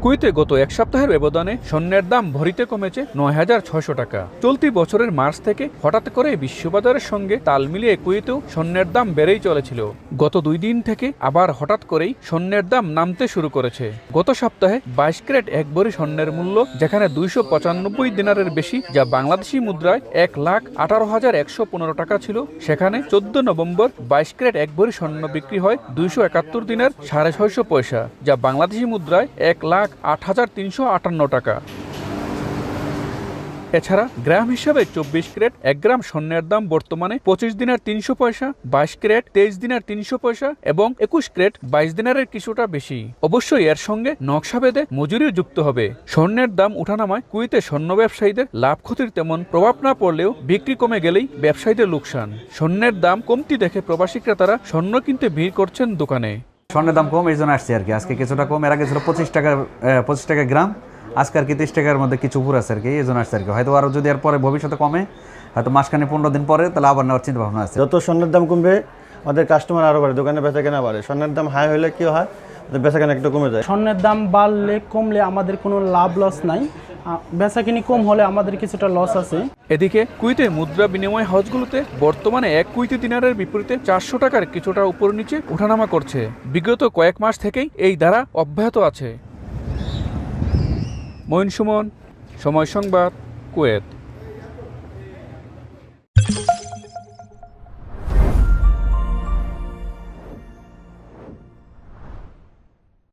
কুয়েতে গত এক সপ্তাহের ব্যবধানে স্বর্ণের দাম ভরিতে কমেছে ৯,৬০০ টাকা। চলতি বছরের মার্চ থেকে হঠাৎ করে বিশ্ববাজারের সঙ্গে তাল মিলিয়ে কুয়েতেও স্বর্ণের দাম বেড়েই চলেছিল। গত 2 দিন থেকে আবার হঠাৎ করেই স্বর্ণের দাম নামতে শুরু করেছে। গত সপ্তাহে 22 ক্যারেট 1 ভরি স্বর্ণের মূল্য যেখানে 295 দিনারের বেশি, যা বাংলাদেশি মুদ্রায় 1,18,115 টাকা ছিল, সেখানে 14 নভেম্বর 22 ক্যারেট 1 ভরি স্বর্ণ বিক্রি হয় 271 দিনার 650 পয়সা, যা বাংলাদেশি মুদ্রায় 1,08,358 টাকা। এছাড়া গ্রাম হিসাবে 24 ক্যারেট 1 গ্রাম স্বর্ণের দাম বর্তমানে 25 দিনার 300 পয়সা, 22 ক্যারেট 23 দিনার 300 পয়সা এবং 21 ক্যারেট 22 দিনারের কিছুটা বেশি। অবশ্যই এর সঙ্গে নকশা ভেদে মজুরিও যুক্ত হবে। স্বর্ণের দাম উঠানামায় কুয়েতে স্বর্ণ ব্যবসায়ীদের লাভ ক্ষতির তেমন প্রভাব না পড়লেও বিক্রি কমে গেলেই ব্যবসায়ীদের লোকসান। স্বর্ণের দাম কমতি দেখে প্রবাসী ক্রেতারা স্বর্ণ কিনতে ভিড় করছেন দোকানে। স্বর্ণের দাম কম, এই জন্য আসছে আর কি। আজকে কিছুটা কম, এর আগে ছিল 25 টাকা গ্রাম, আজকে আর কি 30 টাকার মধ্যে কিছু উপর আছে আর কি, এই জন্য আসছে আর কি। হয়তো আরও যদি এর পরে ভবিষ্যতে কমে, হয়তো মাসখানে 15 দিন পরে, তাহলে আবার নেওয়ার চিন্তা ভাবনা আছে। যত স্বর্ণের দাম কমবে আমাদের কাস্টমার আরও বাড়ে, দোকানে বেচা কেনা বাড়ে। স্বর্ণের দাম হাই হলে কি হয়, বেচা কেনা একটু কমে যায়। স্বর্ণের দাম বাড়লে কমলে আমাদের কোনো লাভ লস নাই, বেচাকিনি কম হলে আমাদের কিছুটা লস আছে। এদিকে কুয়েতে মুদ্রা বিনিময় হাউসগুলোতে বর্তমানে 1 কুয়েতি দিনারের বিপরীতে 400 টাকার কিছুটা উপর নিচে ওঠানামা করছে। বিগত কয়েক মাস থেকেই এই ধারা অব্যাহত আছে। মঈন সুমন, সময় সংবাদ, কুয়েত।